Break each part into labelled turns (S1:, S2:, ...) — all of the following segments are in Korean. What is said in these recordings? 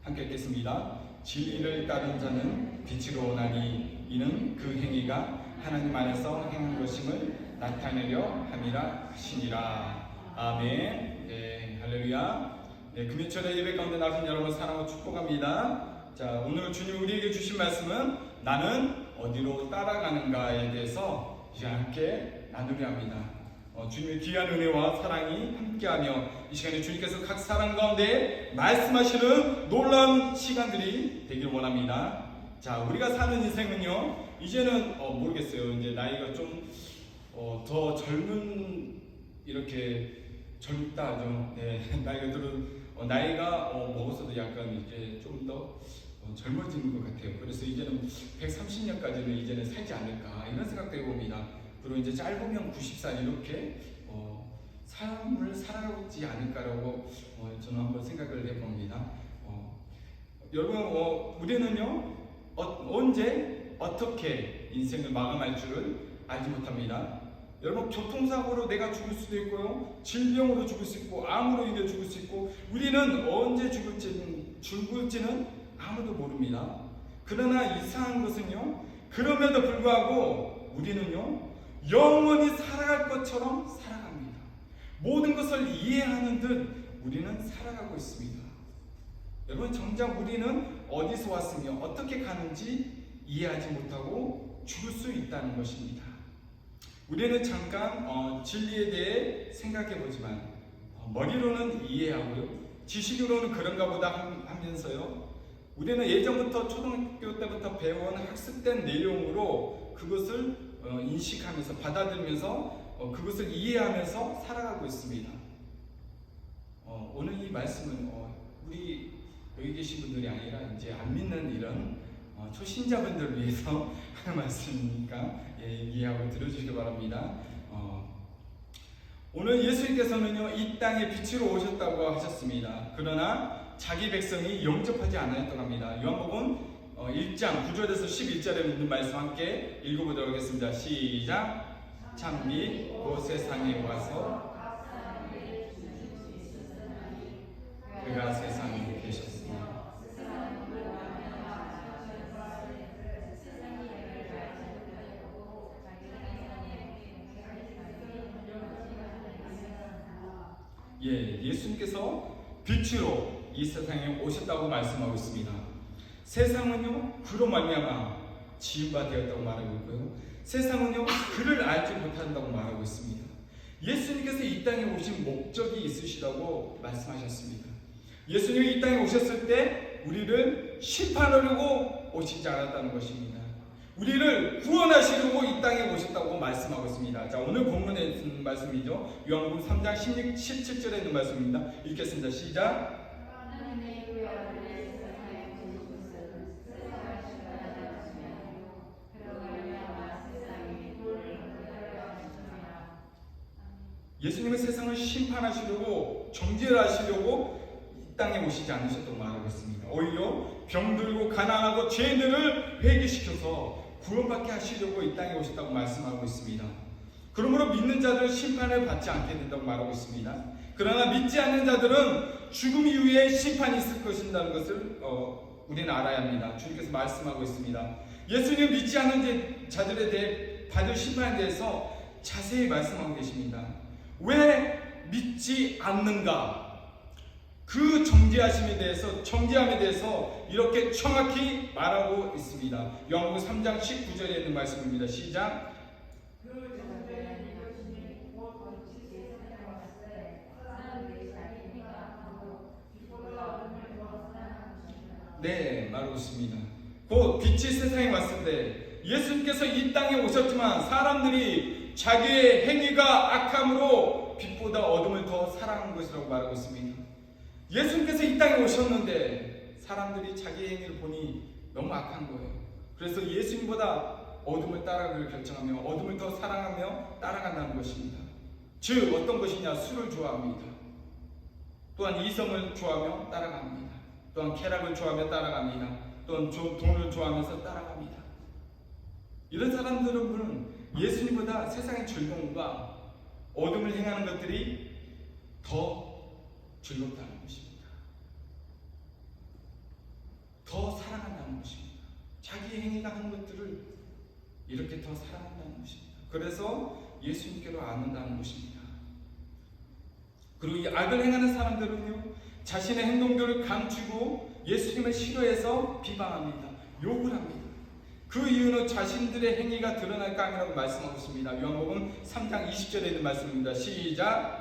S1: 함께 읽겠습니다. 진리를 따른 자는 빛으로 오나니 이는 그 행위가 하나님 안에서 행한 것임을 나타내려 함이라 하시니라. 아멘. 네, 할렐루야. 네, 금요철에 예배 가운데 나오신 여러분 사랑하고 축복합니다. 자, 오늘 주님 우리에게 주신 말씀은 나는 어디로 따라가는가에 대해서 이제 함께 나누려 합니다. 주님의 귀한 은혜와 사랑이 함께하며 이 시간에 주님께서 각 사람 가운데 말씀하시는 놀라운 시간들이 되길 원합니다. 자, 우리가 사는 인생은요, 이제는 모르겠어요. 이제 나이가 좀 더 젊은, 이렇게 젊다 하죠. 네, 나이가 들은 나이가 먹어서도 약간 이제 좀 더 젊어지는 것 같아요. 그래서 이제는 130년까지는 이제는 살지 않을까 이런 생각도 해봅니다. 그리고 이제 짧으면 90살 이렇게 삶을 살아가고 있지 않을까라고 저는 한번 생각을 해봅니다. 여러분, 우리는요 언제 어떻게 인생을 마감할 줄을 알지 못합니다. 여러분, 교통사고로 내가 죽을 수도 있고요, 질병으로 죽을 수 있고, 암으로 인해 죽을 수 있고, 우리는 언제 죽을지는 아무도 모릅니다. 그러나 이상한 것은요, 그럼에도 불구하고 우리는요 영원히 살아갈 것처럼 살아갑니다. 모든 것을 이해하는 듯 우리는 살아가고 있습니다. 여러분, 정작 우리는 어디서 왔으며 어떻게 가는지 이해하지 못하고 죽을 수 있다는 것입니다. 우리는 잠깐 진리에 대해 생각해보지만 머리로는 이해하고요, 지식으로는 그런가 보다 하면서요, 우리는 예전부터 초등학교 때부터 배워온 학습된 내용으로 그것을 인식하면서 받아들이면서 그것을 이해하면서 살아가고 있습니다. 오늘 이 말씀은 우리 여기 계신 분들이 아니라 이제 안 믿는 이런 초신자분들을 위해서 하는 말씀이니까 이해하고 들어주시기 바랍니다. 오늘 예수님께서는요 이 땅에 빛으로 오셨다고 하셨습니다. 그러나 자기 백성이 영접하지 않았다고 합니다. 요한복음 1장 9절에서 11절에 있는 말씀 함께 읽어보도록 하겠습니다. 시작. 참비 그 세상에 와서 그가 세상에 계셨으니 예수님께서 빛으로 이 세상에 오셨다고 말씀하고 있습니다. 세상은요 그로 말미암아 지은 바 되었다고 말하고 있고요, 세상은요 그를 알지 못한다고 말하고 있습니다. 예수님께서 이 땅에 오신 목적이 있으시다고 말씀하셨습니다. 예수님이 이 땅에 오셨을 때 우리를 심판하려고 오시지 않았다는 것입니다. 우리를 구원하시려고 이 땅에 오셨다고 말씀하고 있습니다. 자, 오늘 본문에 있는 말씀이죠. 요한복음 3장 17절에 있는 말씀입니다. 읽겠습니다. 시작. 예수님은 세상을 심판하시려고, 정죄하시려고 이 땅에 오시지 않으셨다고 말하고 있습니다. 오히려 병들고 가난하고 죄인들을 회개시켜서 구원받게 하시려고 이 땅에 오셨다고 말씀하고 있습니다. 그러므로 믿는 자들은 심판을 받지 않게 된다고 말하고 있습니다. 그러나 믿지 않는 자들은 죽음 이후에 심판이 있을 것이라는 것을 우리는 알아야 합니다. 주님께서 말씀하고 있습니다. 예수님 믿지 않는 자들에 대해 받을 심판에 대해서 자세히 말씀하고 계십니다. 왜 믿지 않는가? 그 정죄함에 대해서 이렇게 정확히 말하고 있습니다. 요한복음 3장 19절에 있는 말씀입니다. 시작. 네, 말하고 있습니다. 곧 빛이 세상에 왔을 때 예수님께서 이 땅에 오셨지만 사람들이 자기의 행위가 악함으로 빛보다 어둠을 더 사랑한 것이라고 말하고 있습니다. 예수님께서 이 땅에 오셨는데 사람들이 자기 행위를 보니 너무 악한 거예요. 그래서 예수님보다 어둠을 따라가기를 결정하며 어둠을 더 사랑하며 따라간다는 것입니다. 즉 어떤 것이냐? 술을 좋아합니다. 또한 이성을 좋아하며 따라갑니다. 또한 쾌락을 좋아하며 따라갑니다. 또한 돈을 좋아하면서 따라갑니다. 이런 사람들은 예수님보다 세상의 즐거움과 어둠을 행하는 것들이 더 즐겁다는 것입니다. 이렇게 더 사랑한다는 것입니다. 그래서 예수님께로 안 온다는 것입니다. 그리고 이 악을 행하는 사람들은요, 자신의 행동들을 감추고 예수님을 싫어해서 비방합니다. 욕을 합니다. 그 이유는 자신들의 행위가 드러날까 함이라고 말씀하고 있습니다. 요한복음 3장 20절에 있는 말씀입니다. 시작.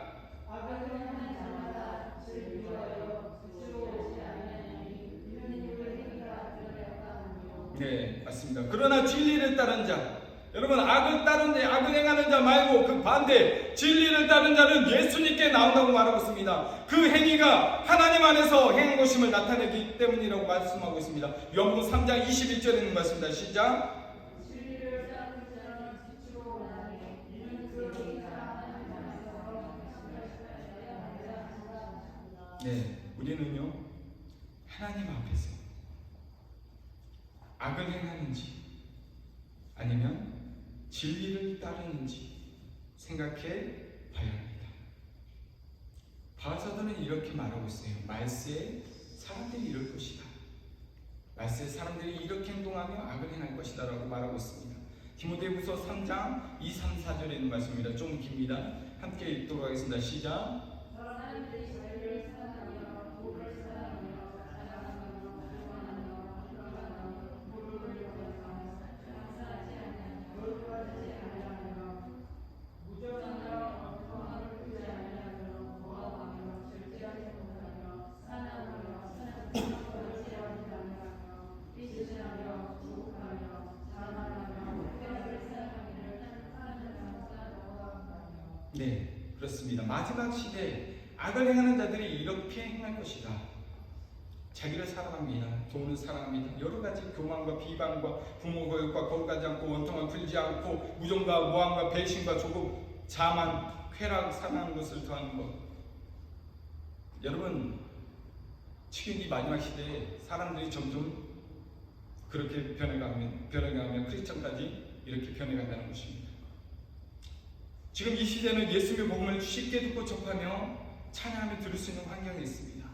S1: 네, 맞습니다. 그러나 진리를 따른 자, 여러분, 악을 행하는 자 말고 그 반대 진리를 따른 자는 예수님께 나온다고 말하고 있습니다. 그 행위가 하나님 안에서 행한 것임을 나타내기 때문이라고 말씀하고 있습니다. 요한복음 3장 21절에 있는 말씀입니다. 시작. 네, 우리는요, 하나님 앞에서 악을 행하는지 아니면 진리를 따르는지 생각해 봐야 합니다. 바울사도는 이렇게 말하고 있어요. 말세에 사람들이 이럴 것이다. 말세에 사람들이 이렇게 행동하며 악을 행할 것이다 라고 말하고 있습니다. 디모데후서 3장 2, 3, 4절에 있는 말씀입니다. 좀 깁니다. 함께 읽도록 하겠습니다. 시작. 네, 그렇습니다. 마지막 시대에 악을 행하는 자들이 이렇게 행할 것이다. 자기를 사랑합니다. 돈을 사랑합니다. 여러 가지 교만과 비방과 부모 거역과 거룩하지 않고 원통을 풀지 않고 무정과 모함과 배신과 조급, 자만, 쾌락, 사랑하는 것을 더하는 것. 여러분, 지금 이 마지막 시대에 사람들이 점점 그렇게 변해가면 크리스천까지 이렇게 변해간다는 것입니다. 지금 이 시대는 예수님의 복음을 쉽게 듣고 접하며 찬양하며 들을 수 있는 환경에 있습니다.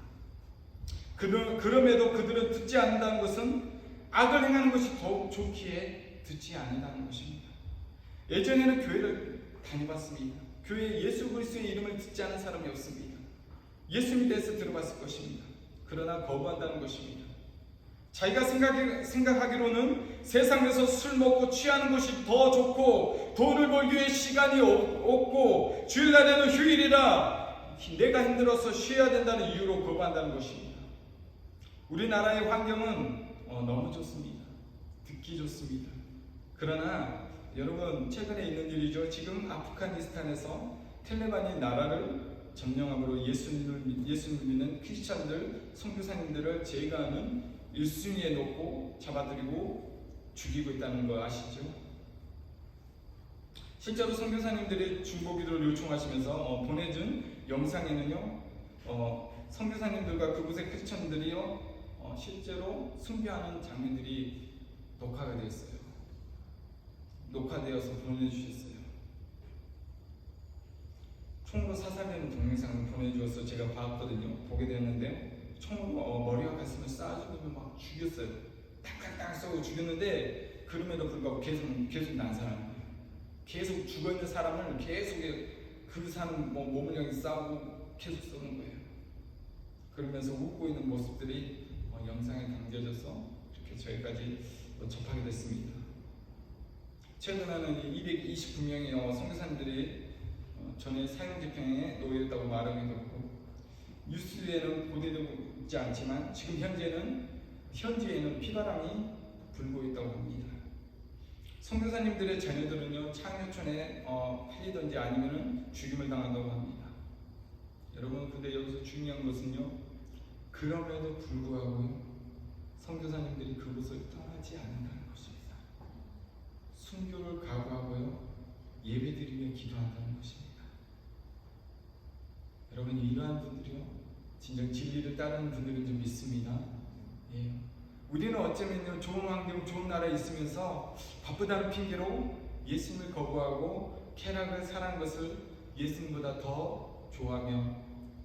S1: 그럼에도 그들은 듣지 않는다는 것은 악을 행하는 것이 더욱 좋기에 듣지 않는다는 것입니다. 예전에는 교회를 다녀봤습니다. 교회에 예수 그리스도의 이름을 듣지 않은 사람이 없습니다. 예수님에 대해서 들어봤을 것입니다. 그러나 거부한다는 것입니다. 자기가 생각하기로는 세상에서 술 먹고 취하는 것이 더 좋고 돈을 벌기 위해 시간이 없고 주일날에는 휴일이라 내가 힘들어서 쉬어야 된다는 이유로 거부한다는 것입니다. 우리나라의 환경은 너무 좋습니다. 듣기 좋습니다. 그러나 여러분, 최근에 있는 일이죠. 지금 아프가니스탄에서 텔레반이 나라를 점령함으로 예수님을 믿는 크리스찬들, 선교사님들을 제거하는 1순위에 놓고 잡아들이고 죽이고 있다는 거 아시죠? 실제로 선교사님들이 중보기도를 요청하시면서 보내준 영상에는요, 선교사님들과 그곳의 크리스천들이요, 실제로 순교하는 장면들이 녹화가 되었어요. 녹화되어서 보내주셨어요. 총으로 사살되는 동영상을 보내주어서 제가 봤거든요. 보게 되었는데 총으로 머리와 가슴을 쏴주고 막 죽였어요. 땅땅땅 쏘고 죽였는데 그럼에도 불구하고 계속 난사하는 거예요. 계속 죽어있는 사람을 계속 그 사람 몸을 향해 쏴고 계속 쏘는 거예요. 그러면서 웃고 있는 모습들이 영상에 담겨져서 이렇게 저희까지 접하게 됐습니다. 최근에는 229명의 선교사님들이 전에 사형집행에 놓여있다고 말하기도 했고, 뉴스에는 보도되고 있지 않지만 지금 현지에는 피바람이 불고 있다고 합니다. 선교사님들의 자녀들은요, 창녀촌에 팔리든지 아니면은 죽임을 당한다고 합니다. 여러분, 근데 여기서 중요한 것은요, 그럼에도 불구하고 선교사님들이 그곳을 떠나지 않는다는 것입니다. 순교를 각오하고요, 예배드리며 기도한다는 것입니다. 여러분, 이러한 분들이요, 진정 진리를 따르는 분들은 좀 믿습니다. 예. 우리는 어쩌면요, 좋은 환경, 좋은 나라에 있으면서 바쁘다는 핑계로 예수님을 거부하고 쾌락을 사랑한 것을 예수님보다 더 좋아하며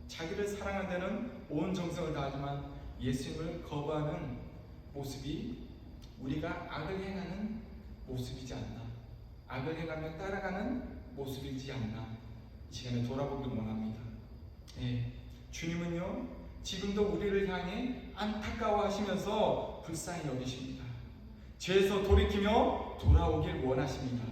S1: 자기를 사랑한다는 온 정성을 다하지만 예수님을 거부하는 모습이 우리가 악을 행하는 모습이지 않나 악을 행하며 따라가는 모습이지 않나 이 시간에 돌아보길 원합니다. 예, 주님은요 지금도 우리를 향해 안타까워하시면서 불쌍히 여기십니다. 죄에서 돌이키며 돌아오길 원하십니다.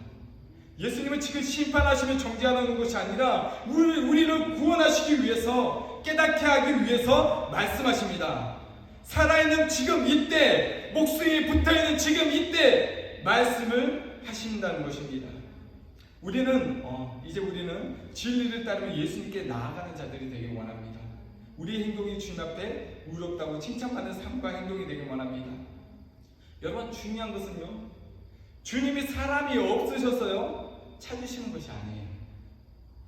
S1: 예수님은 지금 심판하시며 정죄하는 것이 아니라 우리를 구원하시기 위해서, 깨닫게 하기 위해서 말씀하십니다. 살아있는 지금 이때, 목숨이 붙어있는 지금 이때 말씀을 하신다는 것입니다. 이제 우리는 진리를 따르며 예수님께 나아가는 자들이 되길 원합니다. 우리의 행동이 주님 앞에 의롭다고 칭찬받는 삶과 행동이 되길 원합니다. 여러분, 중요한 것은요, 주님이 사람이 없으셔서요 찾으시는 것이 아니에요.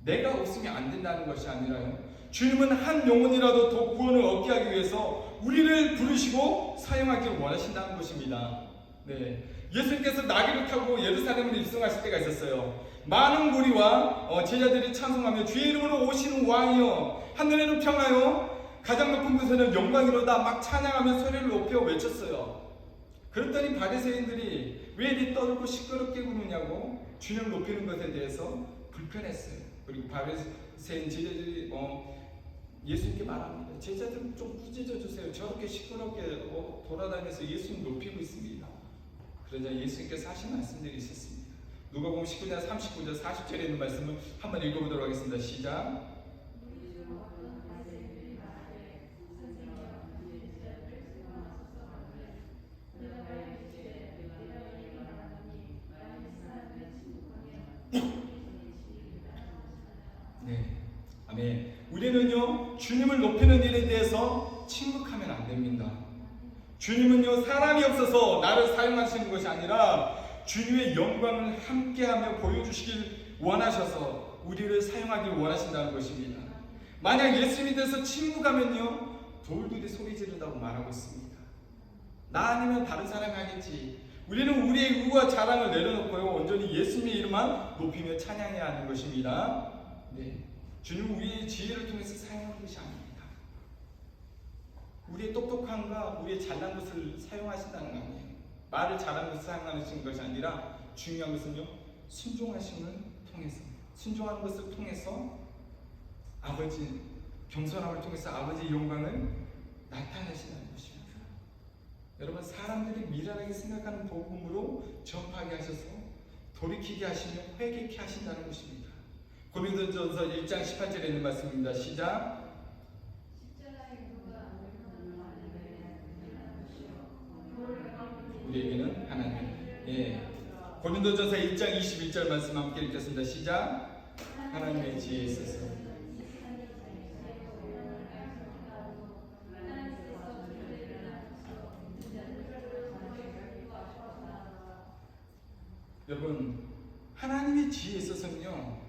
S1: 내가 없으면 안 된다는 것이 아니라요, 주님은 한 영혼이라도 더 구원을 얻게 하기 위해서 우리를 부르시고 사용하기를 원하신다는 것입니다. 네, 예수님께서 나귀를 타고 예루살렘으로 입성하실 때가 있었어요. 많은 무리와 제자들이 찬송하며 주의 이름으로 오시는 왕이여, 하늘에는 평하여 가장 높은 곳에는 영광이로다 막 찬양하며 소리를 높여 외쳤어요. 그랬더니 바리새인들이 왜 이리 떠들고 시끄럽게 구느냐고 주님을 높이는 것에 대해서 불편했어요. 그리고 바리새인 제자들이 예수님께 말합니다. 제자들 좀 꾸짖어 주세요. 저렇게 시끄럽게 돌아다니면서 예수님 높이고 있습니다. 그러자 예수님께서 하신 말씀들이 있었습니다. 누가복음 19장 39절 40절에 있는 말씀을 한번 읽어보도록 하겠습니다. 시작. 네, 아멘. 우리는요 주님을 높이는 일에 대해서 침묵하면 안 됩니다. 주님은요 사람이 없어서 나를 사용하시는 것이 아니라 주님의 영광을 함께하며 보여주시길 원하셔서 우리를 사용하길 원하신다는 것입니다. 만약 예수님에 대해서 침묵하면요 돌들이 소리 지른다고 말하고 있습니다. 나 아니면 다른 사람이 하겠지. 우리는 우리의 의와 자랑을 내려놓고요 온전히 예수님의 이름만 높이며 찬양해야 하는 것입니다. 네, 주님은 우리의 지혜를 통해서 사용하는 것이 아닙니다. 우리의 똑똑함과 우리의 잘난 것을 사용하신다는 거 아니에요. 말을 잘하는 것을 사용하시는 것이 아니라 중요한 것은요 순종하심을 통해서, 순종하는 것을 통해서 아버지 겸손함을 통해서 아버지의 영광을 나타내시는 것입니다. 여러분, 사람들이 미련하게 생각하는 복음으로 전파하게 하셔서 돌이키게 하시며 회개케 하신다는 것입니다. 고린도전서 1장 18절에 있는 말씀입니다. 시작. 우리에게는 하나님. 예. 고린도전서 1장 21절 말씀 함께 읽겠습니다. 시작. 하나님의 지혜에 있어서 여러분, 하나님의 지혜에 있어서는요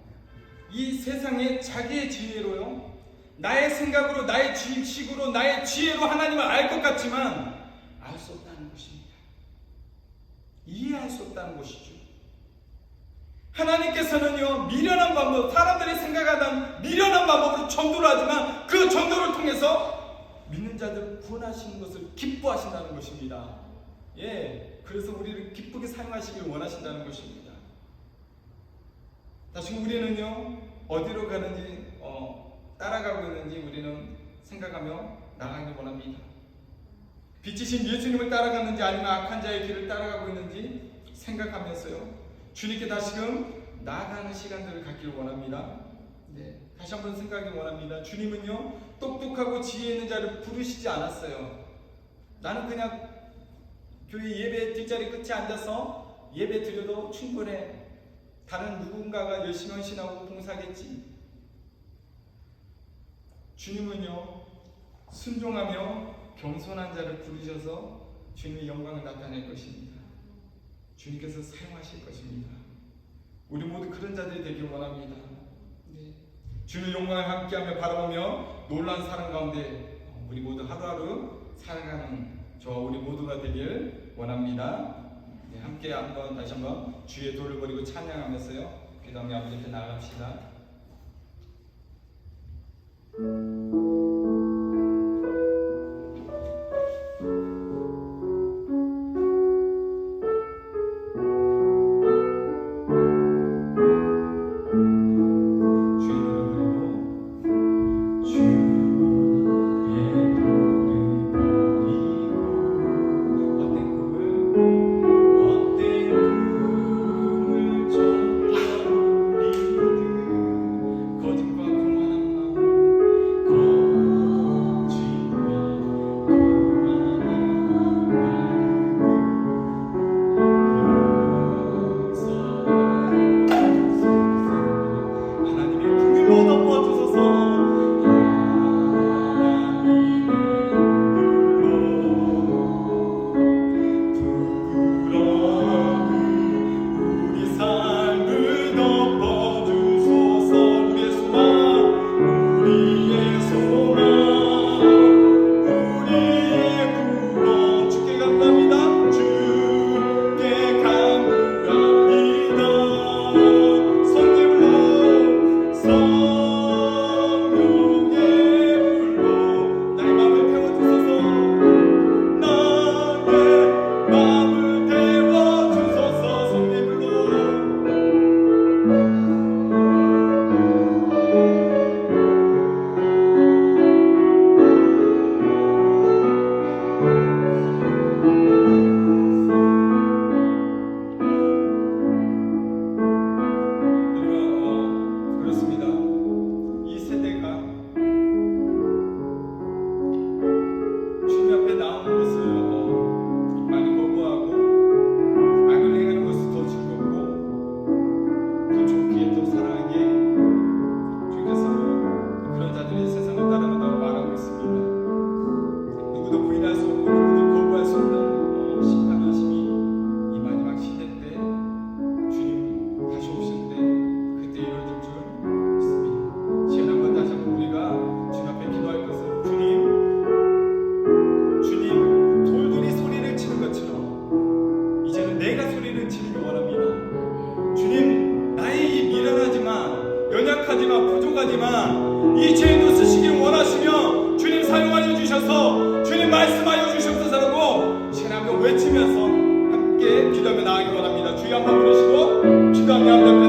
S1: 이 세상에 자기의 지혜로요, 나의 생각으로, 나의 지식으로, 나의 지혜로 하나님을 알 것 같지만 알 수 없다는 것입니다. 이해할 수 없다는 것이죠. 하나님께서는요 미련한 방법, 사람들이 생각하는 미련한 방법으로 전도를 하지만 그 전도를 통해서 믿는 자들을 구원하시는 것을 기뻐하신다는 것입니다. 예, 그래서 우리를 기쁘게 사용하시길 원하신다는 것입니다. 다시 우리는요 어디로 가는지 따라가고 있는지 우리는 생각하며 나가길 원합니다. 빛이신 예수님을 따라가는지 아니면 악한 자의 길을 따라가고 있는지 생각하면서요 주님께 다시금 나아가는 시간들을 갖기를 원합니다. 네, 다시 한번 생각하기 원합니다. 주님은요 똑똑하고 지혜 있는 자를 부르시지 않았어요. 나는 그냥 교회 예배 뒷자리 끝에 앉아서 예배 드려도 충분해, 다른 누군가가 열심히 헌신하고 봉사하겠지. 주님은요 순종하며 겸손한 자를 부르셔서 주님의 영광을 나타낼 것입니다. 주님께서 사용하실 것입니다. 우리 모두 그런 자들이 되길 원합니다. 네. 주님의 영광을 함께하며 바라보며 놀라운 사랑 가운데 우리 모두 하루하루 살아가는 저와 우리 모두가 되길 원합니다. 네, 함께 다시 한번 주의 도를 버리고 찬양하면서요 그 다음에 아버지께 나아갑시다. 가지만 이 죄인도 쓰시길 원하시며 주님 사용하여 주셔서 주님 말씀하여 주시옵소서라고 신앙을 외치면서 함께 기도하며 나아가기 원합니다. 주여 한번 부르시고 기도하며